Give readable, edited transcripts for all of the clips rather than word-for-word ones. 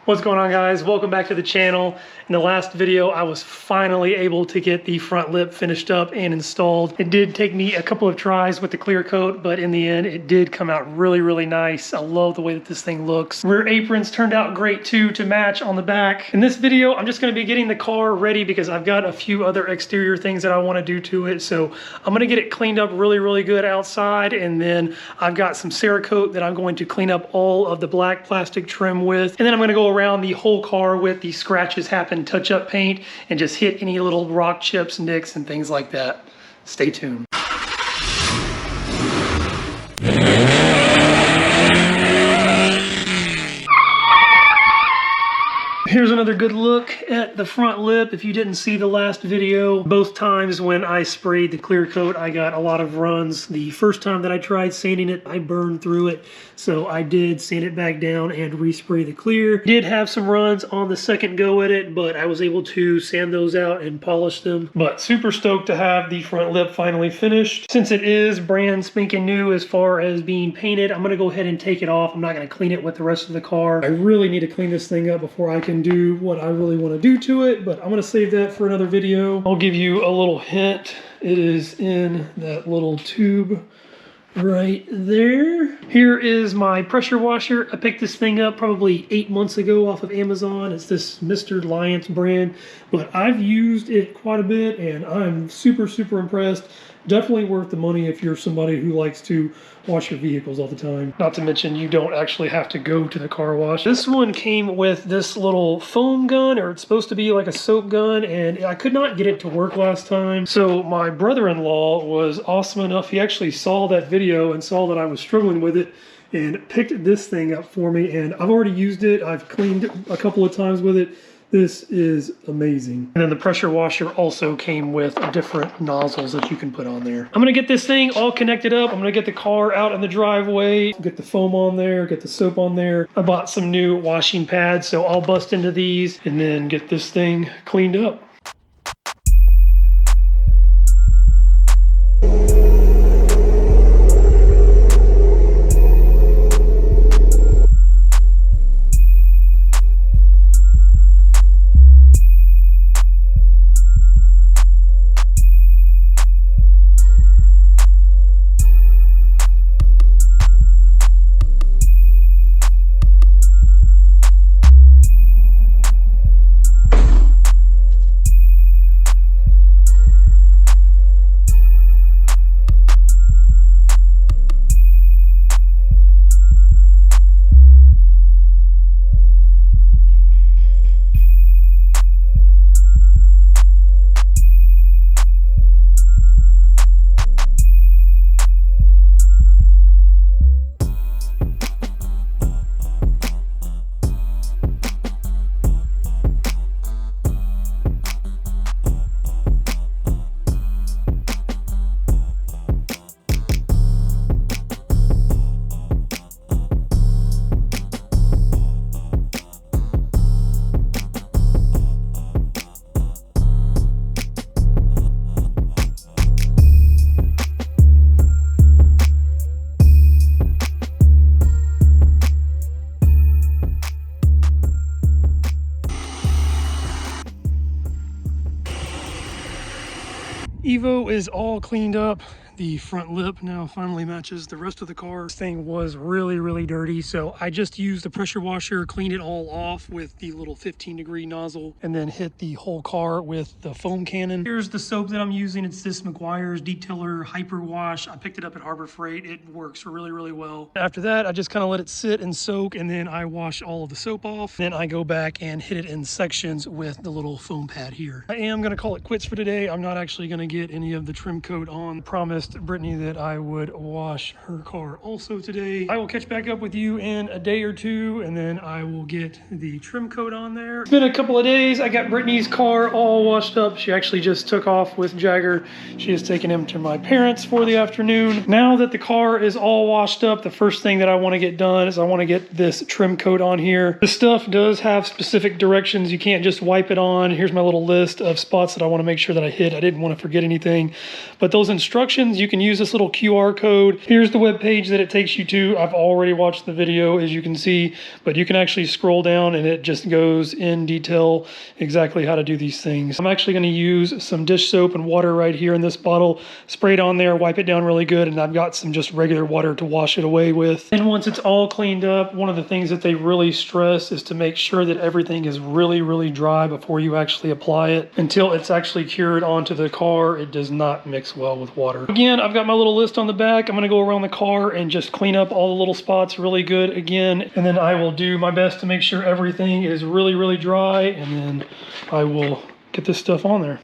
What's going on, guys? Welcome back to the channel. In the last video, I was finally able to get the front lip finished up and installed. It did take me a couple of tries with the clear coat, but in the end, it did come out really nice. I love the way that this thing looks. Rear aprons turned out great too, to match on the back. In this video, I'm just going to be getting the car ready because I've got a few other exterior things that I want to do to it. So I'm going to get it cleaned up really good outside, and then I've got some Cerakote that I'm going to clean up all of the black plastic trim with, and then I'm going to go around the whole car with the scratches happen touch-up paint and just hit any little rock chips, nicks, and things like that. Stay tuned. Here's another good look at the front lip. If you didn't see the last video, both times when I sprayed the clear coat, I got a lot of runs. The first time that I tried sanding it, I burned through it. So I did sand it back down and respray the clear. Did have some runs on the second go at it, but I was able to sand those out and polish them. But super stoked to have the front lip finally finished. Since it is brand spanking new as far as being painted, I'm gonna go ahead and take it off. I'm not gonna clean it with the rest of the car. I really need to clean this thing up before I can do what I really want to do to it, but I'm going to save that for another video. I'll give you a little hint. It is in that little tube right there. Here is my pressure washer. I picked this thing up probably 8 months ago off of Amazon. It's this MrLiance brand, but I've used it quite a bit and I'm super impressed. Definitely worth the money if you're somebody who likes to wash your vehicles all the time. Not to mention you don't actually have to go to the car wash. This one came with this little foam gun, or it's supposed to be like a soap gun, and I could not get it to work last time. So my brother-in-law was awesome enough. He actually saw that video and saw that I was struggling with it and picked this thing up for me, and I've already used it. I've cleaned it a couple of times with it. This is amazing. And then the pressure washer also came with different nozzles that you can put on there. I'm gonna get this thing all connected up. I'm gonna get the car out in the driveway, get the foam on there, get the soap on there. I bought some new washing pads, so I'll bust into these and then get this thing cleaned up. Evo is all cleaned up. The front lip now finally matches the rest of the car. This thing was really dirty, so I just used the pressure washer, cleaned it all off with the little 15-degree nozzle, and then hit the whole car with the foam cannon. Here's the soap that I'm using. It's this Meguiar's Detailer Hyper Wash. I picked it up at Harbor Freight. It works really well. After that, I just kind of let it sit and soak, and then I wash all of the soap off. Then I go back and hit it in sections with the little foam pad here. I am going to call it quits for today. I'm not actually going to get any of the trim coat on. Promised Brittany that I would wash her car also today. I will catch back up with you in a day or two, and then I will get the trim coat on there. It's been a couple of days. I got Brittany's car all washed up. She actually just took off with Jagger. She has taken him to my parents for the afternoon. Now that the car is all washed up, the first thing that I want to get done is I want to get this trim coat on here. This stuff does have specific directions. You can't just wipe it on. Here's my little list of spots that I want to make sure that I hit. I didn't want to forget anything, but those instructions questions, you can use this little QR code. Here's the web page that it takes you to. I've already watched the video, as you can see, but you can actually scroll down and it just goes in detail exactly how to do these things. I'm actually going to use some dish soap and water right here in this bottle, spray it on there, wipe it down really good, and I've got some just regular water to wash it away with. And once it's all cleaned up, one of the things that they really stress is to make sure that everything is really, really dry before you actually apply it. Until it's actually cured onto the car, it does not mix well with water. Again, I've got my little list on the back. I'm going to go around the car and just clean up all the little spots really good again, and then I will do my best to make sure everything is really, really dry, and then I will get this stuff on there.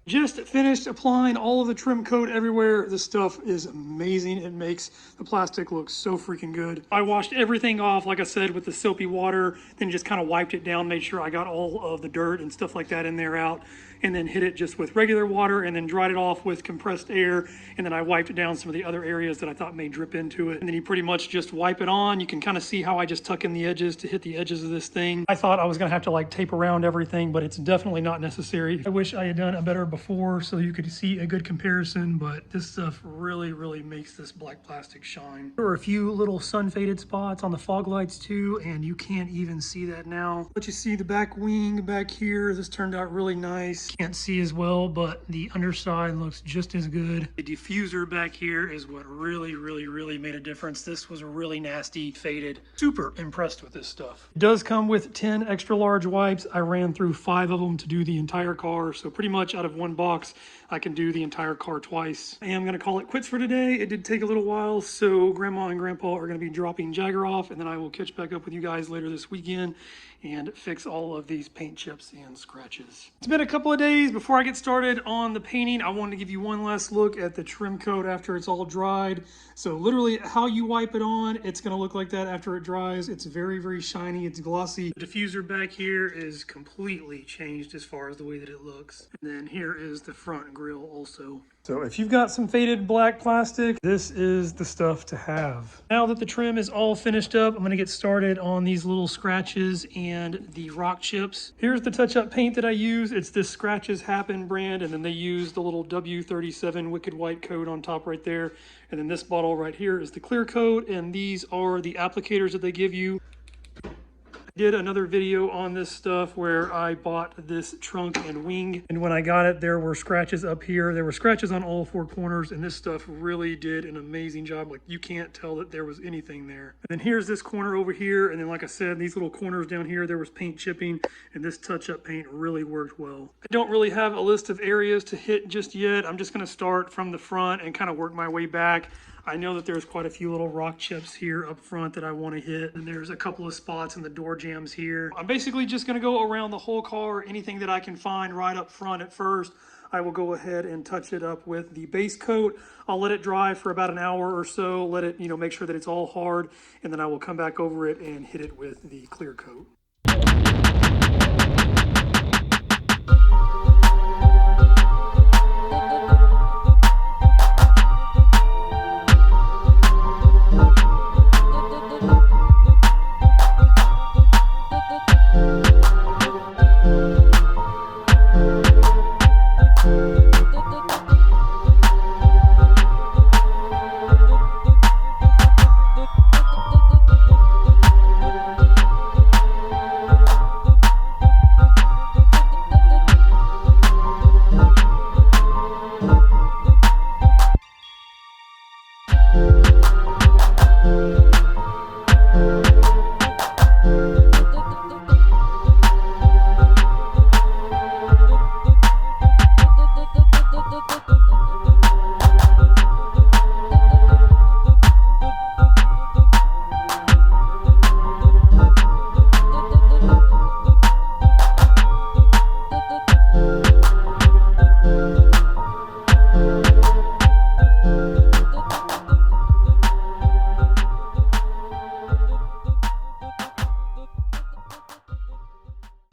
Just finished applying all of the trim coat everywhere. This stuff is amazing. It makes the plastic look so freaking good. I washed everything off, like I said, with the soapy water, then just kind of wiped it down, made sure I got all of the dirt and stuff like that in there out, and then hit it just with regular water, and then dried it off with compressed air, and then I wiped down some of the other areas that I thought may drip into it. And then you pretty much just wipe it on. You can kind of see how I just tuck in the edges to hit the edges of this thing. I thought I was gonna have to like tape around everything, but it's definitely not necessary. I wish I had done a better before so you could see a good comparison, but this stuff really, really makes this black plastic shine. There were a few little sun faded spots on the fog lights too, and you can't even see that now. But you see the back wing back here, this turned out really nice. Can't see as well, but the underside looks just as good. The diffuser back here is what really, really, really made a difference. This was really nasty, faded. Super impressed with this stuff. It does come with 10 extra large wipes. I ran through 5 of them to do the entire car, so pretty much out of one box, I can do the entire car twice. I am gonna call it quits for today. It did take a little while, so Grandma and Grandpa are gonna be dropping Jagger off, and then I will catch back up with you guys later this weekend and fix all of these paint chips and scratches. It's been a couple of holidays. Before I get started on the painting, I wanted to give you one last look at the trim coat after it's all dried. So literally how you wipe it on, it's going to look like that after it dries. It's very, very shiny. It's glossy. The diffuser back here is completely changed as far as the way that it looks. And then here is the front grille also. So if you've got some faded black plastic, this is the stuff to have. Now that the trim is all finished up, I'm going to get started on these little scratches and the rock chips. Here's the touch-up paint that I use. It's this Scratches Happen brand, and then they use the little W37 Wicked White coat on top right there. And then this bottle right here is the clear coat, and these are the applicators that they give you. Did another video on this stuff where I bought this trunk and wing, and when I got it there were scratches up here, there were scratches on all four corners, and this stuff really did an amazing job. Like, you can't tell that there was anything there. And then here's this corner over here, and then like I said, these little corners down here, there was paint chipping, and this touch-up paint really worked well. I don't really have a list of areas to hit just yet. I'm just going to start from the front and kind of work my way back. I know that there's quite a few little rock chips here up front that I want to hit, and there's a couple of spots in the door jambs here. I'm basically just going to go around the whole car. Anything that I can find right up front at first, I will go ahead and touch it up with the base coat. I'll let it dry for about an hour or so, let it, make sure that it's all hard, and then I will come back over it and hit it with the clear coat.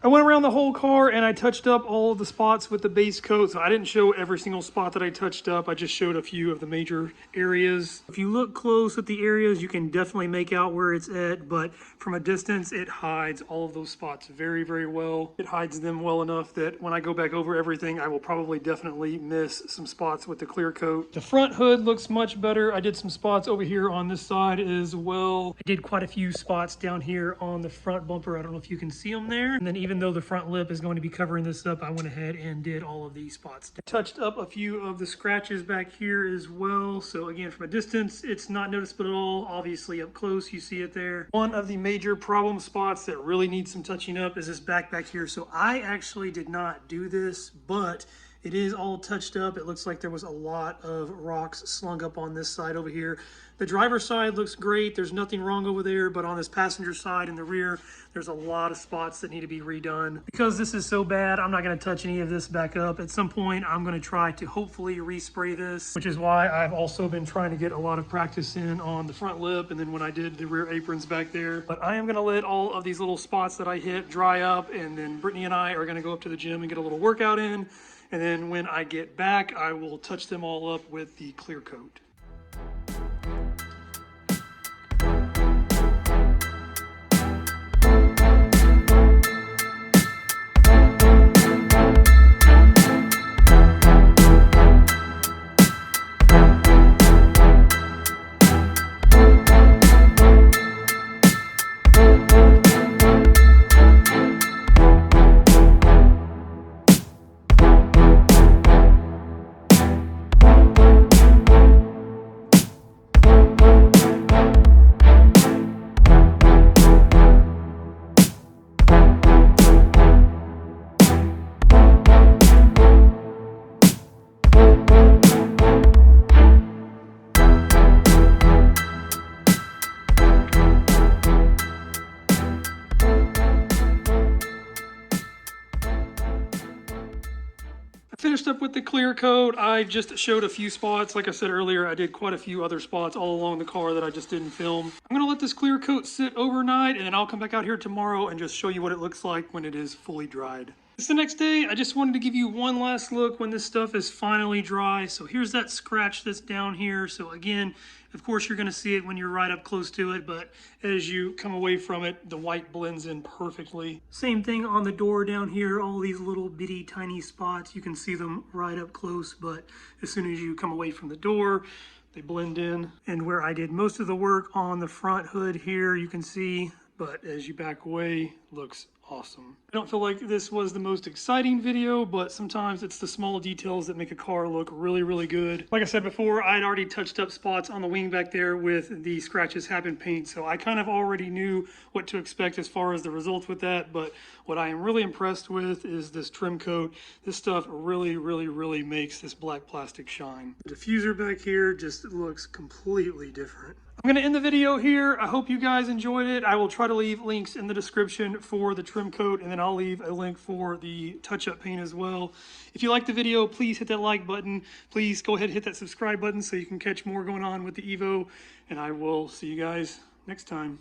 I went around the whole car and I touched up all of the spots with the base coat. So I didn't show every single spot that I touched up. I just showed a few of the major areas. If you look close at the areas, you can definitely make out where it's at, but from a distance, it hides all of those spots very, very well. It hides them well enough that when I go back over everything, I will probably definitely miss some spots with the clear coat. The front hood looks much better. I did some spots over here on this side as well. I did quite a few spots down here on the front bumper. I don't know if you can see them there. And then even though the front lip is going to be covering this up, I went ahead and did all of these spots. Touched up a few of the scratches back here as well. So again, from a distance, it's not noticeable at all. Obviously up close, you see it there. One of the major problem spots that really needs some touching up is this back here. So I actually did not do this, but it is all touched up. It looks like there was a lot of rocks slung up on this side over here. The driver's side looks great. There's nothing wrong over there, but on this passenger side in the rear, there's a lot of spots that need to be redone. Because this is so bad, I'm not gonna touch any of this back up. At some point, I'm gonna try to hopefully respray this, which is why I've also been trying to get a lot of practice in on the front lip and then when I did the rear aprons back there. But I am gonna let all of these little spots that I hit dry up, and then Brittany and I are gonna go up to the gym and get a little workout in. And then when I get back, I will touch them all up with the clear coat. up with the clear coat. I just showed a few spots. Like I said earlier, I did quite a few other spots all along the car that I just didn't film. I'm gonna let this clear coat sit overnight, and then I'll come back out here tomorrow and just show you what it looks like when it is fully dried. It's the next day. I just wanted to give you one last look when this stuff is finally dry. So here's that scratch that's down here. So again, of course you're gonna see it when you're right up close to it, but as you come away from it, the white blends in perfectly. Same thing on the door down here, all these little bitty tiny spots. You can see them right up close, but as soon as you come away from the door, they blend in. And where I did most of the work on the front hood here, you can see, but as you back away, looks awesome. I don't feel like this was the most exciting video, but sometimes it's the small details that make a car look really, really good. Like I said before, I'd already touched up spots on the wing back there with the scratches have been paint, so I kind of already knew what to expect as far as the results with that, but what I am really impressed with is this trim coat. This stuff really, really, really makes this black plastic shine. The diffuser back here just looks completely different. I'm going to end the video here. I hope you guys enjoyed it. I will try to leave links in the description for the trim coat, and then I'll leave a link for the touch-up paint as well. If you like the video, please hit that like button. Please go ahead and hit that subscribe button so you can catch more going on with the Evo, and I will see you guys next time.